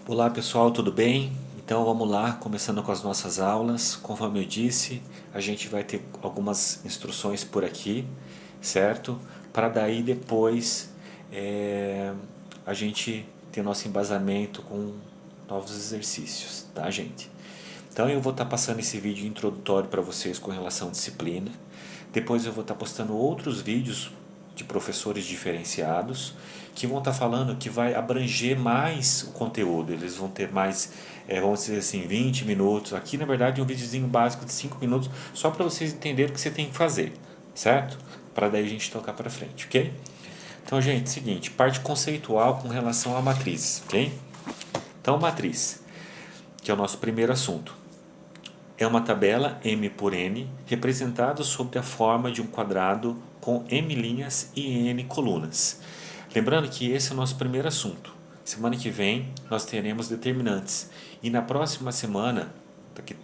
Olá pessoal, tudo bem? Então vamos lá, começando com as nossas aulas. Conforme eu disse, a gente vai ter algumas instruções por aqui, certo? Para daí depois a gente ter nosso embasamento com novos exercícios, tá, gente? Então eu vou estar passando esse vídeo introdutório para vocês com relação à disciplina. Depois eu vou estar postando outros vídeos de professores diferenciados que vão estar falando que vai abranger mais o conteúdo. Eles vão ter mais, vamos dizer assim, 20 minutos. Aqui na verdade é um videozinho básico de 5 minutos só para vocês entenderem o que você tem que fazer, certo? Para daí a gente tocar para frente, ok? Então, gente, seguinte, parte conceitual com relação à matriz, ok? Então, matriz, que é o nosso primeiro assunto. É uma tabela M por N representada sob a forma de um quadrado com M linhas e N colunas. Lembrando que esse é o nosso primeiro assunto. Semana que vem nós teremos determinantes. E na próxima semana, daqui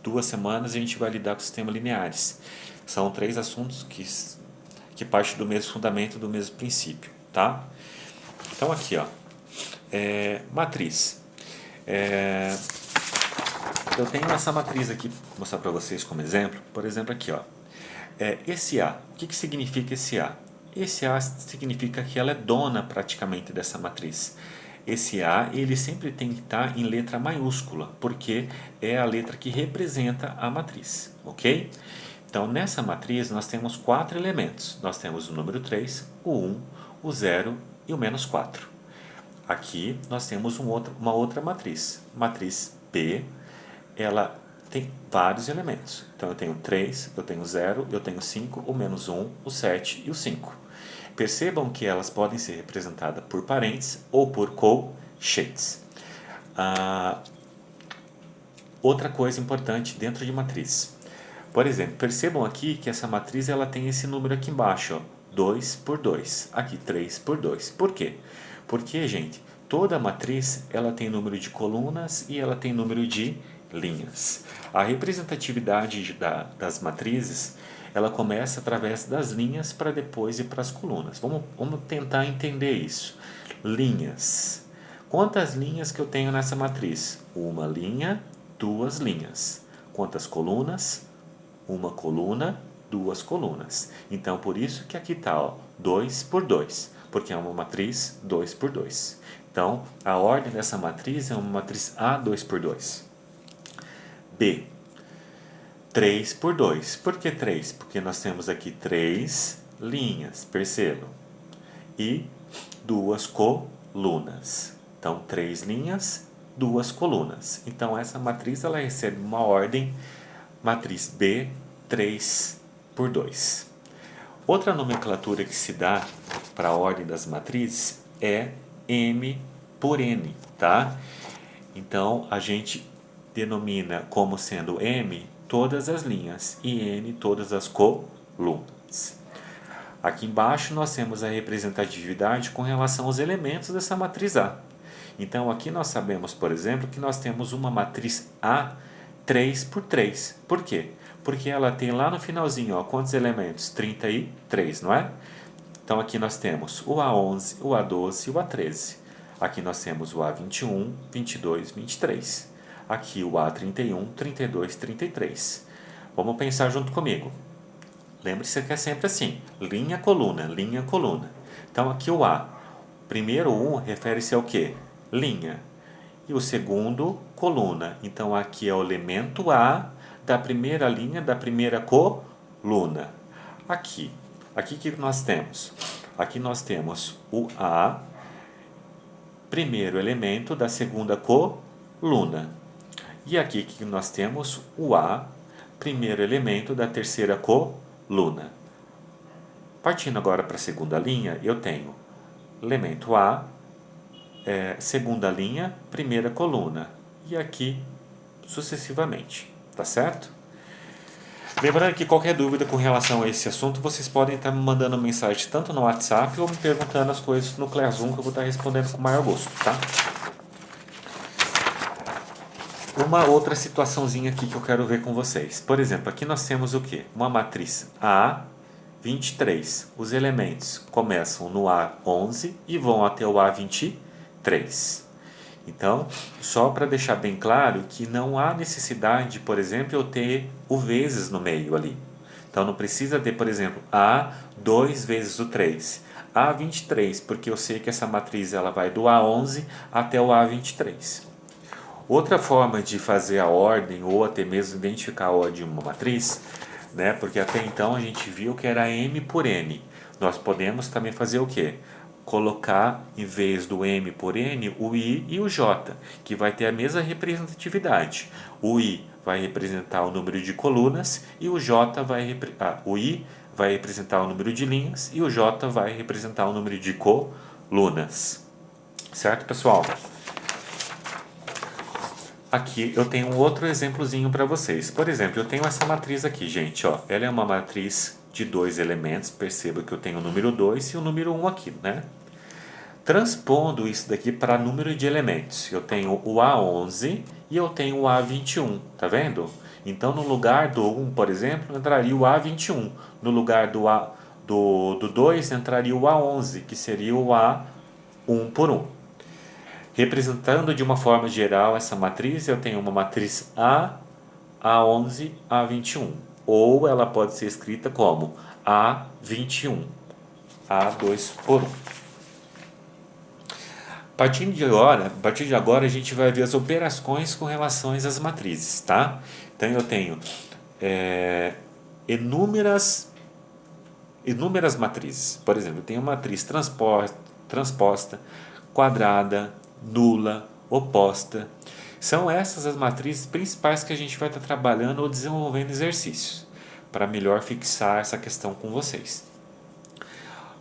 2 semanas, a gente vai lidar com sistemas lineares. São 3 assuntos que partem do mesmo fundamento, do mesmo princípio. Tá? Então aqui, ó, matriz. Eu tenho essa matriz aqui, vou mostrar para vocês como exemplo. Por exemplo, aqui, ó. Esse A, o que significa esse A? Esse A significa que ela é dona praticamente dessa matriz. Esse A, ele sempre tem que estar em letra maiúscula, porque é a letra que representa a matriz, ok? Então, nessa matriz, nós temos 4 elementos. Nós temos o número 3, o 1, o 0 e o menos 4. Aqui, nós temos uma outra matriz. Matriz P, ela tem vários elementos. Então eu tenho 3, eu tenho 0, eu tenho 5, o menos 1, o 7 e o 5. Percebam que elas podem ser representadas por parênteses ou por colchetes. Outra coisa importante dentro de matriz. Por exemplo, percebam aqui que essa matriz ela tem esse número aqui embaixo, ó, 2 por 2, aqui 3 por 2. Por quê? Porque, gente, toda matriz ela tem número de colunas e ela tem número de linhas. A representatividade das matrizes ela começa através das linhas para depois ir para as colunas. Vamos tentar entender isso. Linhas. Quantas linhas que eu tenho nessa matriz? Uma linha, 2 linhas. Quantas colunas? Uma coluna, 2 colunas. Então, por isso que aqui está 2 por 2, porque é uma matriz 2 por 2. Então, a ordem dessa matriz é uma matriz A2 por 2. B, 3 por 2. Por que 3? Porque nós temos aqui 3 linhas, percebam, e 2 colunas. Então, 3 linhas, 2 colunas. Então, essa matriz ela recebe uma ordem, matriz B, 3 por 2. Outra nomenclatura que se dá para a ordem das matrizes é M por N, tá? Então, a gente denomina como sendo M todas as linhas e N todas as colunas. Aqui embaixo nós temos a representatividade com relação aos elementos dessa matriz A. Então aqui nós sabemos, por exemplo, que nós temos uma matriz A 3 por 3. Por quê? Porque ela tem lá no finalzinho, ó, quantos elementos? 33, não é? Então aqui nós temos o A11, o A12 e o A13. Aqui nós temos o A21, 22, 23. Aqui o A31, 32, 33. Vamos pensar junto comigo. Lembre-se que é sempre assim, linha, coluna, linha, coluna. Então aqui o A, primeiro 1 refere-se ao quê? Linha. E o segundo, coluna. Então aqui é o elemento A da primeira linha, da primeira coluna. Aqui que nós temos? Aqui nós temos o A, primeiro elemento da segunda coluna. E aqui que nós temos o A, primeiro elemento da terceira coluna. Partindo agora para a segunda linha, eu tenho elemento A, segunda linha, primeira coluna. E aqui sucessivamente, tá certo? Lembrando que qualquer dúvida com relação a esse assunto, vocês podem estar me mandando mensagem tanto no WhatsApp ou me perguntando as coisas no Classroom que eu vou estar respondendo com o maior gosto, tá? Uma outra situaçãozinha aqui que eu quero ver com vocês. Por exemplo, aqui nós temos o quê? Uma matriz A, 23. Os elementos começam no A11 e vão até o A23. Então, só para deixar bem claro que não há necessidade, por exemplo, eu ter o vezes no meio ali. Então, não precisa ter, por exemplo, A 2 vezes o 3. A23, porque eu sei que essa matriz ela vai do A11 até o A23. Outra forma de fazer a ordem, ou até mesmo identificar a ordem de uma matriz, né? Porque até então a gente viu que era M por N. Nós podemos também fazer o quê? Colocar, em vez do M por N, o I e o J, que vai ter a mesma representatividade. O I vai representar o número de colunas e o J o I vai representar o número de linhas e o J vai representar o número de colunas. Certo, pessoal? Aqui eu tenho um outro exemplozinho para vocês. Por exemplo, eu tenho essa matriz aqui, gente. Ó. Ela é uma matriz de 2 elementos. Perceba que eu tenho o número 2 e o número 1 aqui, né? Transpondo isso daqui para número de elementos. Eu tenho o A11 e eu tenho o A21, tá vendo? Então, no lugar do 1, por exemplo, entraria o A21. No lugar do 2, entraria o A11, que seria o A1 por 1. Representando de uma forma geral essa matriz, eu tenho uma matriz A, A11, A21. Ou ela pode ser escrita como A21, A2 por 1. A partir de agora, a gente vai ver as operações com relação às matrizes, tá? Então, eu tenho inúmeras matrizes. Por exemplo, eu tenho uma matriz transposta, quadrada, nula, oposta. São essas as matrizes principais que a gente vai estar trabalhando ou desenvolvendo exercícios para melhor fixar essa questão com vocês.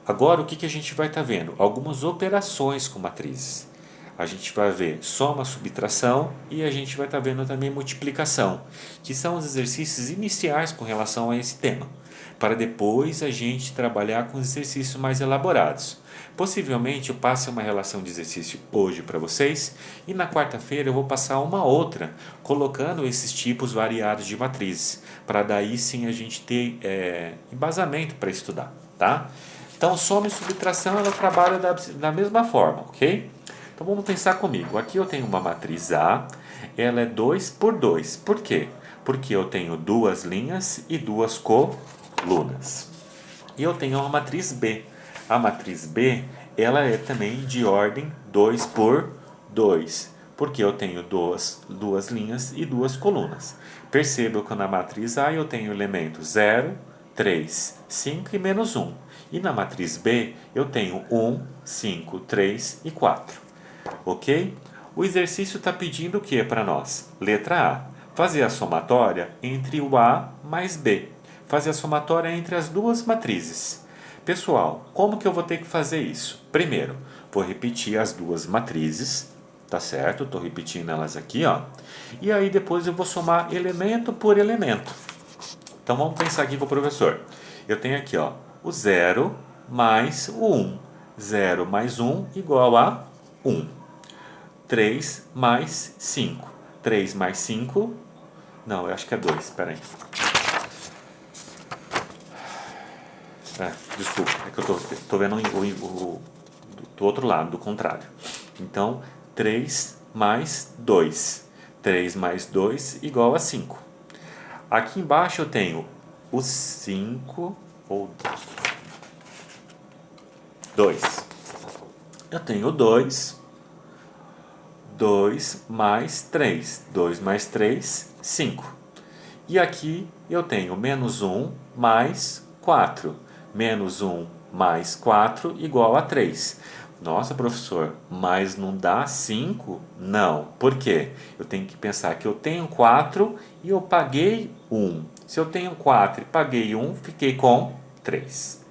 Agora, o que a gente vai estar vendo? Algumas operações com matrizes. A gente vai ver soma, subtração e a gente vai estar vendo também multiplicação, que são os exercícios iniciais com relação a esse tema, para depois a gente trabalhar com exercícios mais elaborados. Possivelmente eu passe uma relação de exercício hoje para vocês e na quarta-feira eu vou passar uma outra, colocando esses tipos variados de matrizes, para daí sim a gente ter embasamento para estudar, tá? Então, soma e subtração ela trabalha da mesma forma, ok? Então, vamos pensar comigo. Aqui eu tenho uma matriz A, ela é 2 por 2. Por quê? Porque eu tenho duas linhas e duas colunas. E eu tenho uma matriz B. A matriz B, ela é também de ordem 2 por 2, porque eu tenho duas linhas e duas colunas. Perceba que na matriz A eu tenho elementos 0, 3, 5 e menos 1. E na matriz B eu tenho 1, 5, 3 e 4. Ok? O exercício está pedindo o que para nós? Letra A. Fazer a somatória entre o A mais B. Fazer a somatória entre as duas matrizes. Pessoal, como que eu vou ter que fazer isso? Primeiro, vou repetir as duas matrizes, tá certo? Estou repetindo elas aqui, ó. E aí depois eu vou somar elemento por elemento. Então vamos pensar aqui com o professor. Eu tenho aqui, ó, o 0 mais o 1. 0 mais 1 igual a 1. 3 mais 5. 3 mais 5... Não, eu acho que é 2, espera aí. Desculpa, é que eu tô vendo do outro lado, do contrário. Então, 3 mais 2. 3 mais 2 igual a 5. Aqui embaixo eu tenho o 5, ou 2. Eu tenho 2. 2 mais 3. 2 mais 3, 5. E aqui eu tenho menos 1 mais 4. Menos 1 mais 4 igual a 3. Nossa, professor, mas não dá 5? Não. Por quê? Eu tenho que pensar que eu tenho 4 e eu paguei 1. Se eu tenho 4 e paguei 1, fiquei com 3.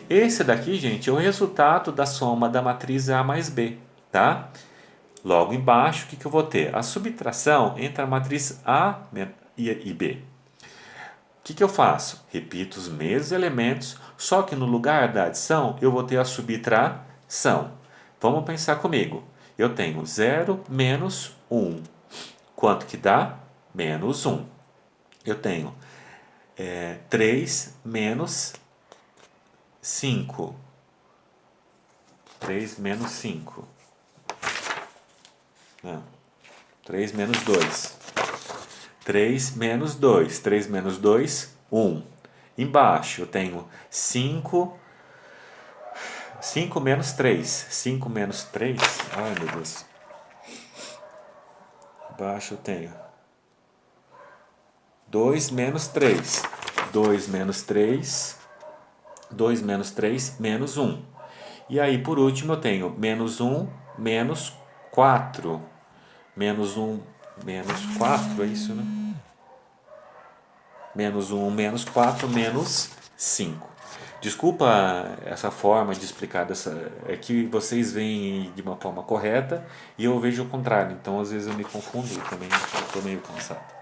Esse daqui, gente, é o resultado da soma da matriz A mais B, tá? Logo embaixo, o que eu vou ter? A subtração entre a matriz A e B. O que eu faço? Repito os mesmos elementos, só que no lugar da adição eu vou ter a subtração. Vamos pensar comigo. Eu tenho 0 menos 1. Quanto que dá? Menos 1. Eu tenho 3 menos 5. 3 menos 5. Não. 3 menos 2. 3 menos 2. 3 menos 2, 1. Embaixo eu tenho 5. 5 menos 3. 5 menos 3. Ai, meu Deus. Embaixo eu tenho 2 menos 3. 2 menos 3. 2 menos 3, menos 1. E aí, por último, eu tenho menos 1, menos 4. Menos 1, menos 4, é isso, né? Menos 1, menos 4, menos 5. Desculpa essa forma de explicar, é que vocês veem de uma forma correta e eu vejo o contrário. Então, às vezes, eu me confundo e também estou meio cansado.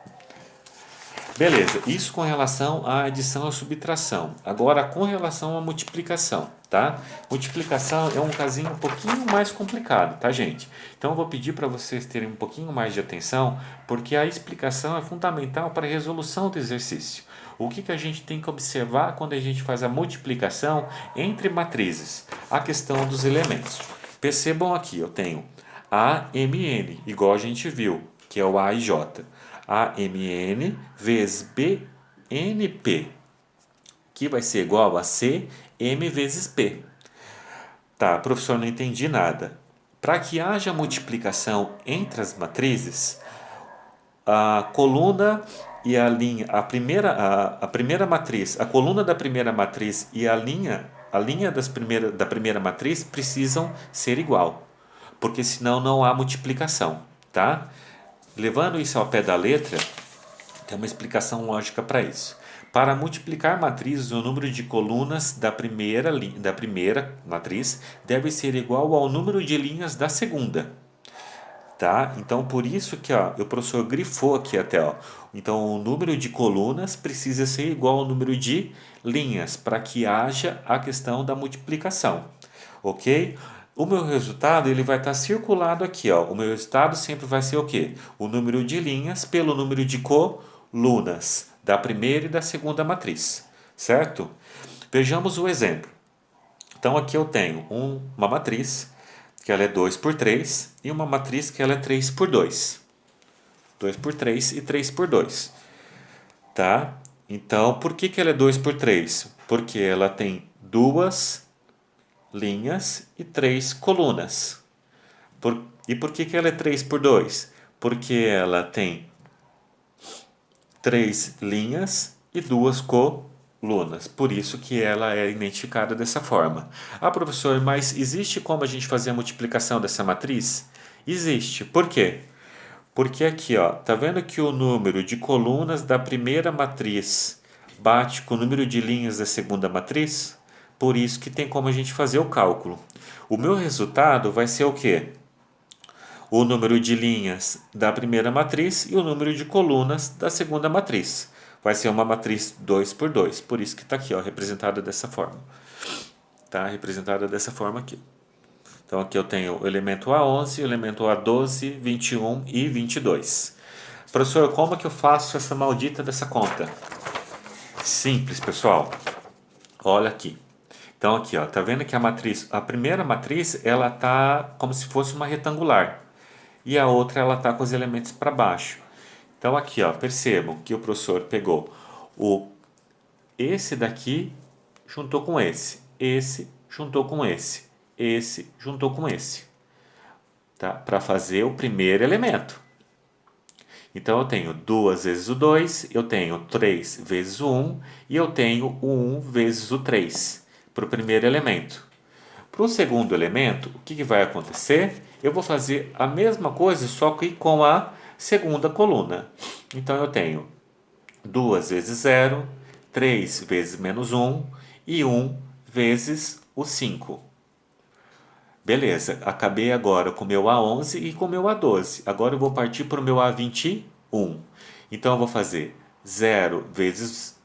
Beleza, isso com relação à adição e subtração. Agora, com relação à multiplicação, tá? Multiplicação é um casinho um pouquinho mais complicado, tá, gente? Então, eu vou pedir para vocês terem um pouquinho mais de atenção, porque a explicação é fundamental para a resolução do exercício. O que a gente tem que observar quando a gente faz a multiplicação entre matrizes? A questão dos elementos. Percebam aqui, eu tenho AMN, igual a gente viu, que é o A e J. AMN vezes BNP, que vai ser igual a CM vezes P. Tá, professor, não entendi nada. Para que haja multiplicação entre as matrizes, a coluna e a linha, a primeira matriz, a coluna da primeira matriz e a linha da primeira matriz precisam ser igual, porque senão não há multiplicação, tá? Levando isso ao pé da letra, tem uma explicação lógica para isso. Para multiplicar matrizes, o número de colunas da primeira matriz deve ser igual ao número de linhas da segunda. Tá? Então, por isso que o professor grifou aqui até. Então, o número de colunas precisa ser igual ao número de linhas, para que haja a questão da multiplicação. Ok? O meu resultado ele vai estar circulado aqui. O meu resultado sempre vai ser o quê? O número de linhas pelo número de colunas da primeira e da segunda matriz. Certo? Vejamos o exemplo. Então, aqui eu tenho uma matriz que ela é 2 por 3 e uma matriz que ela é 3 por 2. 2 por 3 e 3 por 2. Tá? Então, por que ela é 2 por 3? Porque ela tem duas linhas e 3 colunas. E por que ela é 3 por 2? Porque ela tem 3 linhas e 2 colunas. Por isso que ela é identificada dessa forma. Ah, professor, mas existe como a gente fazer a multiplicação dessa matriz? Existe. Por quê? Porque aqui, tá vendo que o número de colunas da primeira matriz bate com o número de linhas da segunda matriz? Por isso que tem como a gente fazer o cálculo. O meu resultado vai ser o quê? O número de linhas da primeira matriz e o número de colunas da segunda matriz. Vai ser uma matriz 2 por 2, por isso que está aqui, representada dessa forma. Está representada dessa forma aqui. Então aqui eu tenho o elemento A11, o elemento A12, 21 e 22. Professor, como que eu faço essa maldita dessa conta? Simples, pessoal. Olha aqui. Então aqui, tá vendo que a primeira matriz, ela tá como se fosse uma retangular. E a outra, ela tá com os elementos para baixo. Então aqui, percebam que o professor pegou esse daqui juntou com esse juntou com esse juntou com esse, tá? Para fazer o primeiro elemento. Então eu tenho 2 vezes o 2, eu tenho 3 vezes o 1 e eu tenho o 1 vezes o 3 para o primeiro elemento. Para o segundo elemento, o que vai acontecer? Eu vou fazer a mesma coisa, só que com a segunda coluna. Então eu tenho 2 vezes 0, 3 vezes menos 1 e 1 vezes o 5. Beleza, acabei agora com o meu A11 e com o meu A12. Agora eu vou partir para o meu A21. Então eu vou fazer 0 vezes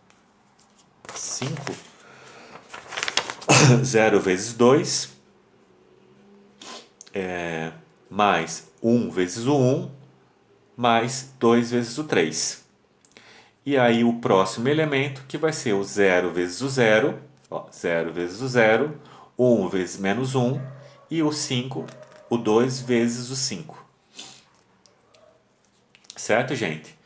5, 0 vezes 2, mais 1 vezes o 1, mais 2 vezes o 3. E aí o próximo elemento, que vai ser o 0 vezes o 0, 0 vezes o 0, 1 vezes menos 1, e o 5, o 2 vezes o 5. Certo, gente?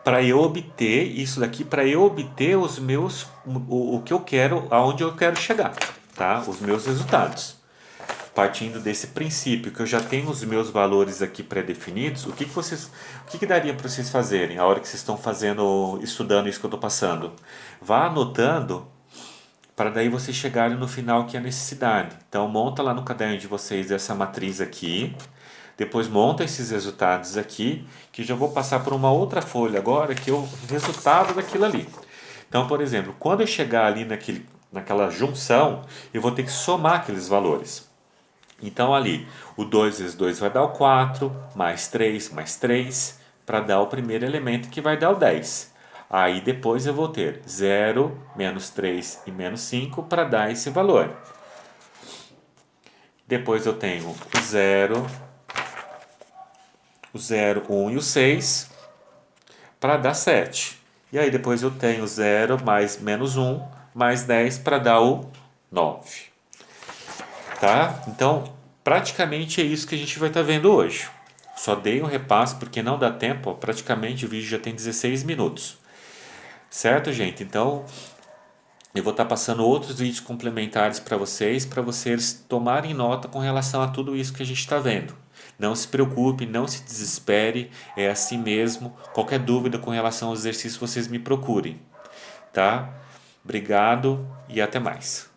Para eu obter isso daqui, para eu obter os meus, o que eu quero, aonde eu quero chegar, tá? Os meus resultados. Partindo desse princípio que eu já tenho os meus valores aqui pré-definidos, o que daria para vocês fazerem a hora que vocês estão fazendo, estudando isso que eu estou passando? Vá anotando para daí vocês chegarem no final que é a necessidade. Então monta lá no caderno de vocês essa matriz aqui, depois monta esses resultados aqui, que já vou passar por uma outra folha agora, que é o resultado daquilo ali. Então, por exemplo, quando eu chegar ali naquela junção, eu vou ter que somar aqueles valores. Então ali, o 2 vezes 2 vai dar o 4, mais 3, para dar o primeiro elemento que vai dar o 10. Aí depois eu vou ter 0, menos 3 e menos 5 para dar esse valor. Depois eu tenho o 0, 1 e o 6 para dar 7. E aí depois eu tenho 0 mais menos 1 mais 10 para dar o 9. Tá? Então, praticamente é isso que a gente vai estar vendo hoje. Só dei um repasso porque não dá tempo, praticamente o vídeo já tem 16 minutos. Certo, gente? Então, eu vou estar passando outros vídeos complementares para vocês tomarem nota com relação a tudo isso que a gente está vendo. Não se preocupe, não se desespere, é assim mesmo. Qualquer dúvida com relação aos exercícios, vocês me procurem, tá? Obrigado e até mais.